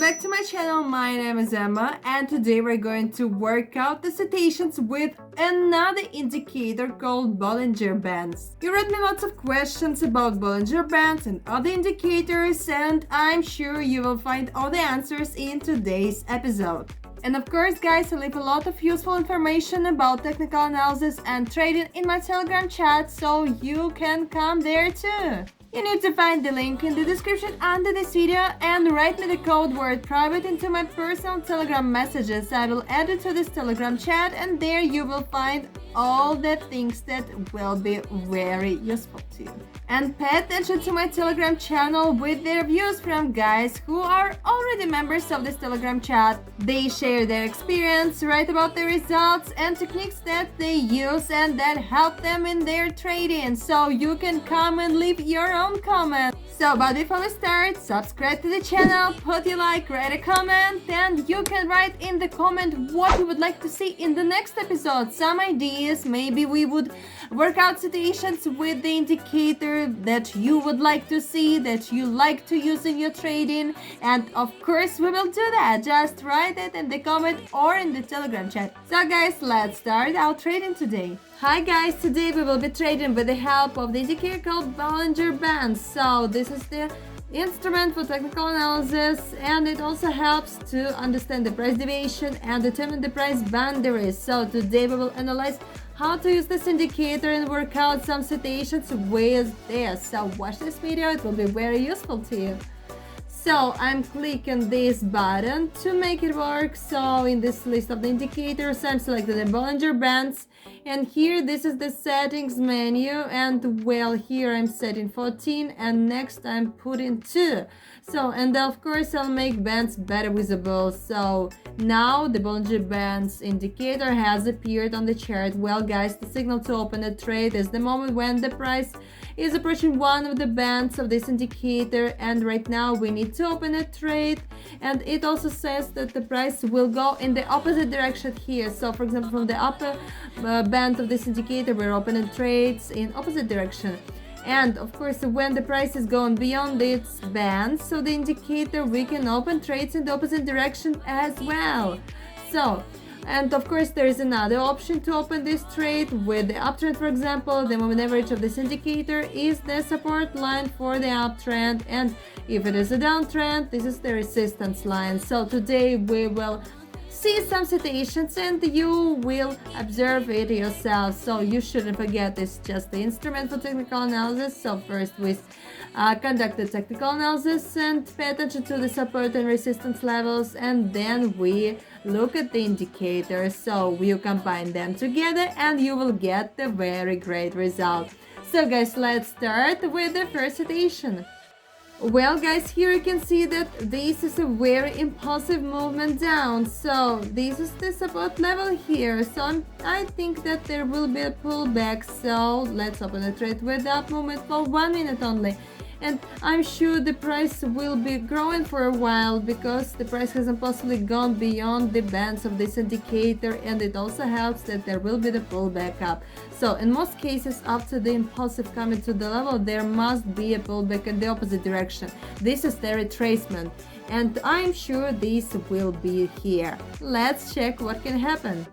back to my channel. My name is Emma and today we're going to work out the citations with another indicator called Bollinger Bands. You read me lots of questions about Bollinger Bands and other indicators, and I'm sure you will find all the answers in today's episode. And of course, guys, I leave a lot of useful information about technical analysis and trading in my Telegram chat, so you can come there too. You need to find the link in the description under this video and write me the code word private into my personal Telegram messages. I will add it to this Telegram chat, and there you will find all the things that will be very useful to you. And pay attention to my Telegram channel with the reviews from guys who are already members of this Telegram chat. They share their experience, write about the results and techniques that they use and that help them in their trading. So you can come and leave your own comment. But before we start, subscribe to the channel, put your like, write a comment, and you can write in the comment what you would like to see in the next episode. Some ideas, maybe we would work out situations with the indicator that you would like to see, that you like to use in your trading, and of course we will do that. Just write it in the comment or in the Telegram chat. So guys, let's start our trading today. Hi guys, today we will be trading with the help of the indicator called Bollinger Bands. So this is the instrument for technical analysis, and it also helps to understand the price deviation and determine the price boundaries. So today we will analyze how to use this indicator and work out some citations with this. So watch this video, it will be very useful to you. So I'm clicking this button to make it work. So in this list of the indicators, I'm selecting the Bollinger Bands, and here this is the settings menu, and well, here I'm setting 14 and next I'm putting 2. So, and of course I'll make bands better visible. So now the Bollinger Bands indicator has appeared on the chart. Well guys, the signal to open a trade is the moment when the price is approaching one of the bands of this indicator, and right now we need to open a trade, and it also says that the price will go in the opposite direction here. So for example, from the upper band of this indicator we're opening trades in opposite direction, and of course when the price is going beyond its band, so the indicator we can open trades in the opposite direction as well. So, and of course there is another option to open this trade with the uptrend. For example, the moving average of this indicator is the support line for the uptrend, and if it is a downtrend, this is the resistance line. So today we will see some citations and you will observe it yourself. So you shouldn't forget, it's just the instrument for technical analysis. So first we conduct the technical analysis and pay attention to the support and resistance levels, and then we look at the indicators. So you combine them together and you will get the very great result. So guys, let's start with the first citation. Well guys, here you can see that this is a very impulsive movement down. So this is the support level here. So I think that there will be a pullback. So let's open a trade with up movement for 1 minute only. And I'm sure the price will be growing for a while because the price hasn't possibly gone beyond the bands of this indicator, and it also helps that there will be the pullback up. So in most cases, after the impulsive coming to the level, there must be a pullback in the opposite direction. This is the retracement, and I'm sure this will be here. Let's check what can happen.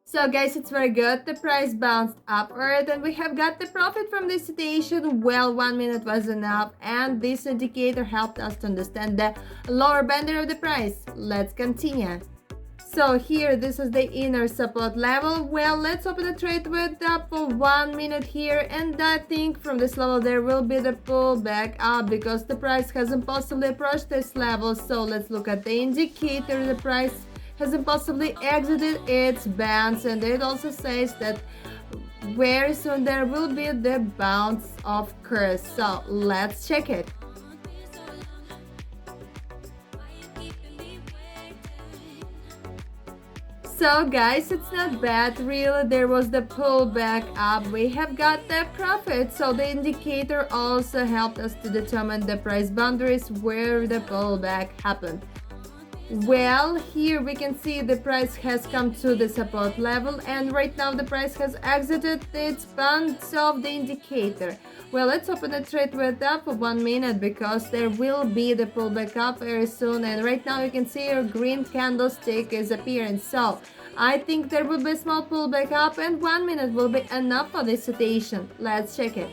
So guys, it's very good. The price bounced upward and we have got the profit from this situation. Well, 1 minute was enough, and this indicator helped us to understand the lower boundary of the price. Let's continue. So here, this is the inner support level. Well, let's open a trade with up for 1 minute here, and I think from this level there will be the pullback up because the price hasn't possibly approached this level. So let's look at the indicator. The price hasn't possibly exited its bands, and it also says that very soon there will be the bounce of course. So let's check it. So guys, it's not bad really. There was the pullback up, we have got the profit. So the indicator also helped us to determine the price boundaries where the pullback happened. Well, here we can see the price has come to the support level, and right now the price has exited its bands of the indicator. Well, let's open a trade with up for 1 minute because there will be the pullback up very soon, and right now you can see your green candlestick is appearing. So I think there will be a small pullback up, and 1 minute will be enough for this situation. Let's check it.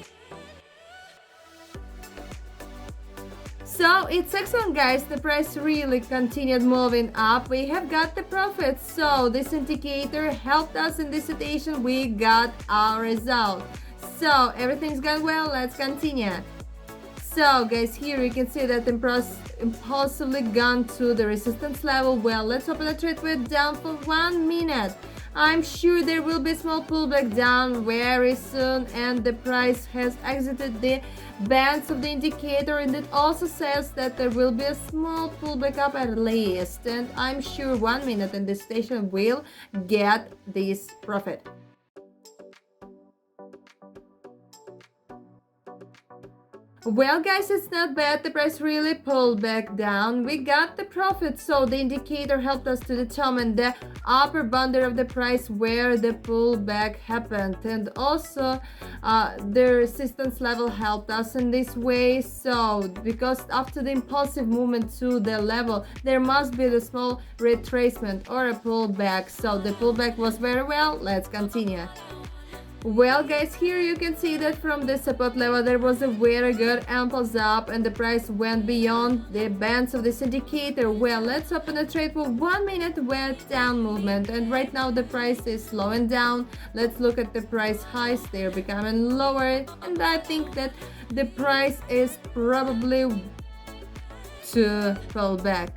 So it's excellent, guys. The price really continued moving up. We have got the profit. So this indicator helped us in this situation. We got our result. So everything's gone well. Let's continue. So guys, here you can see that impulsively gone to the resistance level. Well, let's open a trade with down for 1 minute. I'm sure there will be a small pullback down very soon, and the price has exited the bands of the indicator, and it also says that there will be a small pullback up at least, and I'm sure 1 minute in this station will get this profit. Well, guys, it's not bad. The price really pulled back down. We got the profit, so the indicator helped us to determine the upper bound of the price where the pullback happened, and also the resistance level helped us in this way. So because after the impulsive movement to the level, there must be the small retracement or a pullback. So the pullback was very well. Let's continue. Well, guys, here you can see that from the support level there was a very good impulse up, and the price went beyond the bands of this indicator. Well, let's open a trade for 1 minute with down movement, and right now the price is slowing down. Let's look at the price highs. They're becoming lower, and I think that the price is probably to pull back.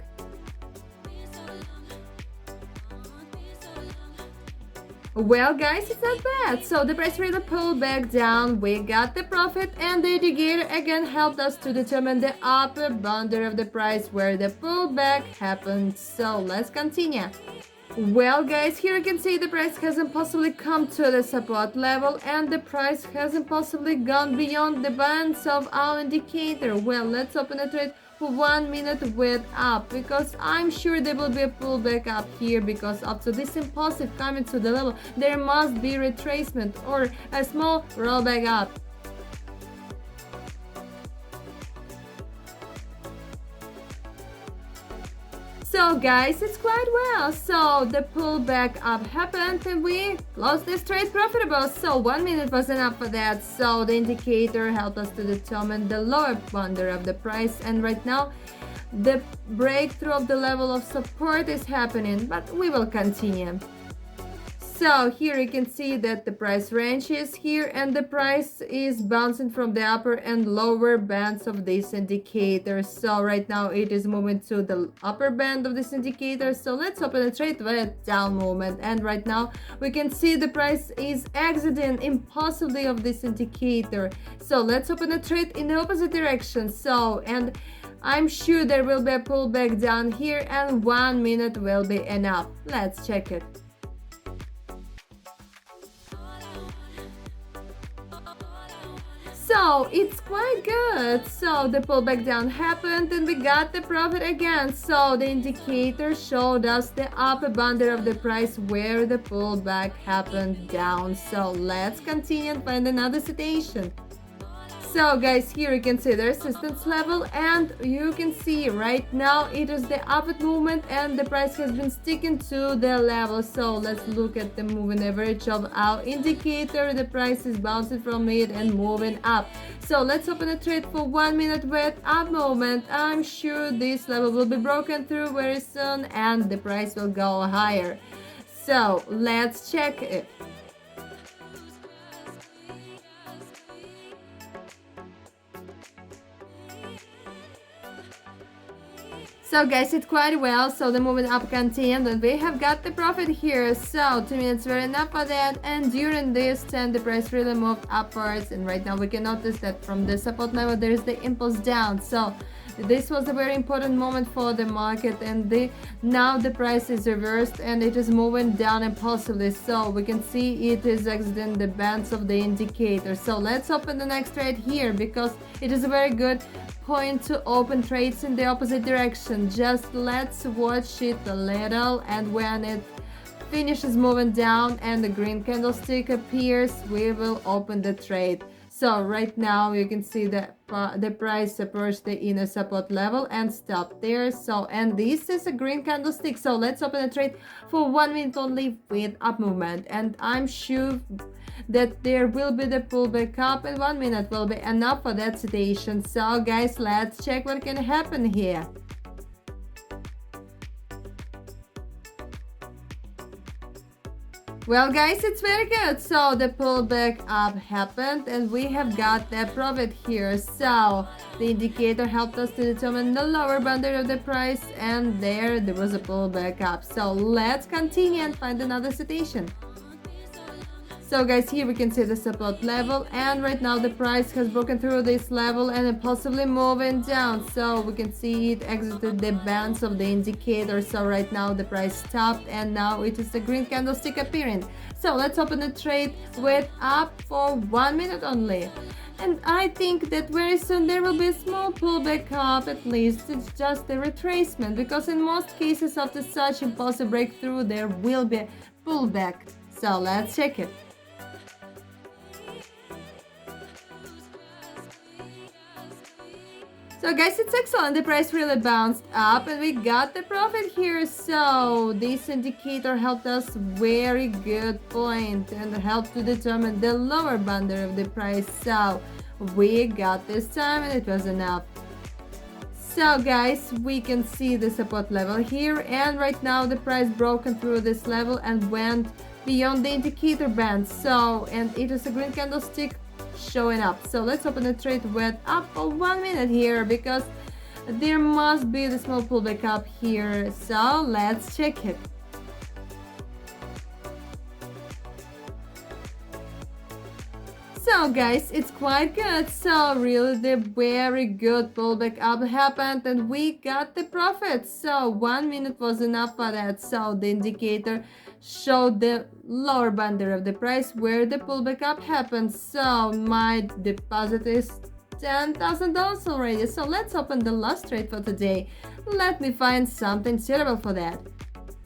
Well, guys, it's not bad. So the price really pulled back down. We got the profit, and the indicator again helped us to determine the upper boundary of the price where the pullback happened. So let's continue. Well, guys, here you can see the price has impulsively come to the support level, and the price has impulsively gone beyond the bands of our indicator. Well, let's open a trade for 1 minute with up, because I'm sure there will be a pullback up here, because after this impulsive coming to the level there must be retracement or a small rollback up. So guys, it's quite well. So the pullback up happened and we lost this trade profitable. So 1 minute was enough for that. So the indicator helped us to determine the lower boundary of the price, and right now the breakthrough of the level of support is happening, but we will continue. So here you can see that the price range is here, and the price is bouncing from the upper and lower bands of this indicator. So right now it is moving to the upper band of this indicator. So let's open a trade with down movement, and right now we can see the price is exiting impulsively of this indicator. So let's open a trade in the opposite direction. So, and I'm sure there will be a pullback down here, and 1 minute will be enough. Let's check it. So it's quite good. So the pullback down happened and we got the profit again. So the indicator showed us the upper boundary of the price where the pullback happened down. So let's continue and find another situation. So guys, here you can see the resistance level, and you can see right now it is the upward movement and the price has been sticking to the level. So let's look at the moving average of our indicator. The price is bouncing from it and moving up. So let's open a trade for 1 minute with up movement. I'm sure this level will be broken through very soon and the price will go higher. So let's check it. So guys, it's quite well. So the movement up continued and we have got the profit here. So 2 minutes were enough for that, and during this time the price really moved upwards, and right now we can notice that from the support level there is the impulse down. So this was a very important moment for the market, and now the price is reversed and it is moving down impulsively. So we can see it is exiting the bands of the indicator. So let's open the next trade here because it is a very good point to open trades in the opposite direction. Just let's watch it a little, and when it finishes moving down and the green candlestick appears, we will open the trade. So right now you can see that the price approached the inner support level and stopped there. So, and this is a green candlestick, so let's open the trade for 1 minute only with up movement, and I'm sure that there will be the pullback up, and 1 minute will be enough for that situation. So guys, let's check what can happen here. Well guys, it's very good. So the pullback up happened and we have got the profit here. So the indicator helped us to determine the lower boundary of the price, and there was a pullback up. So let's continue and find another situation. So guys, here we can see the support level, and right now the price has broken through this level and possibly moving down. So we can see it exited the bands of the indicator. So right now the price stopped and now it is the green candlestick appearing. So let's open the trade with up for 1 minute only. And I think that very soon there will be a small pullback up. At least it's just a retracement, because in most cases after such impulsive breakthrough there will be a pullback. So let's check it. So guys, it's excellent. The price really bounced up and we got the profit here. So this indicator helped us very good point and helped to determine the lower boundary of the price. So we got this time and it was enough. So guys, we can see the support level here, and right now the price broken through this level and went beyond the indicator band. So, and it is a green candlestick showing up. So let's open the trade with up for 1 minute here, because there must be the small pullback up here. So let's check it. So guys, it's quite good. So really the very good pullback up happened and we got the profit. So 1 minute was enough for that. So the indicator showed the lower boundary of the price where the pullback up happened. So my deposit is $10,000 already. So let's open the last trade for today. Let me find something suitable for that.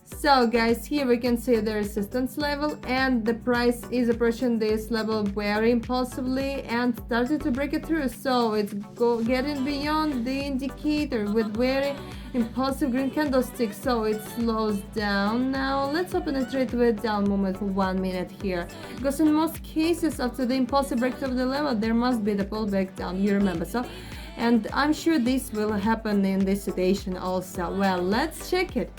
So guys, here we can see the resistance level, and the price is approaching this level very impulsively and started to break it through. So it's getting beyond the indicator with very impulsive green candlestick. So it slows down. Now let's open a trade with down movement for 1 minute here, because in most cases after the impulsive breakthrough of the level there must be the pullback down, you remember. So, and I'm sure this will happen in this situation also. Well, let's check it.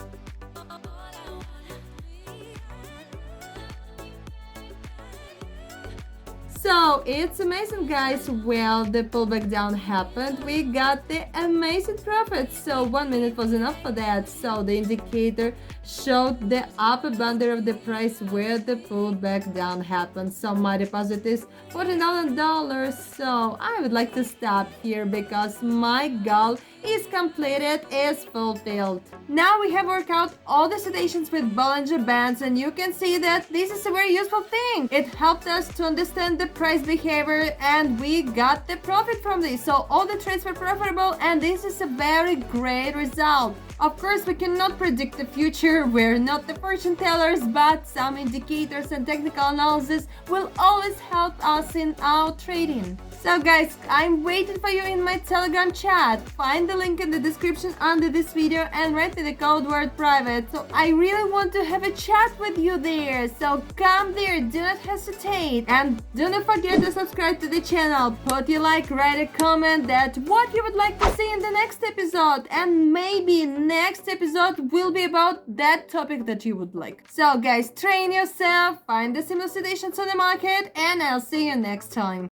So it's amazing, guys. Well, the pullback down happened. We got the amazing profit. So 1 minute was enough for that. So the indicator showed the upper boundary of the price where the pullback down happened. So my deposit is $49. So I would like to stop here because my goal is completed, is fulfilled. Now we have worked out all the situations with Bollinger Bands, and you can see that this is a very useful thing. It helped us to understand the price behavior and we got the profit from this. So all the trades were profitable and this is a very great result. Of course, we cannot predict the future, we're not the fortune tellers, but some indicators and technical analysis will always help us in our trading. So guys, I'm waiting for you in my Telegram chat. Find the link in the description under this video and write me the code word private. So I really want to have a chat with you there. So come there, do not hesitate. And do not forget to subscribe to the channel. Put your like, write a comment that what you would like to see in the next episode. And maybe next episode will be about that topic that you would like. So guys, train yourself, find the similar situations on the market, and I'll see you next time.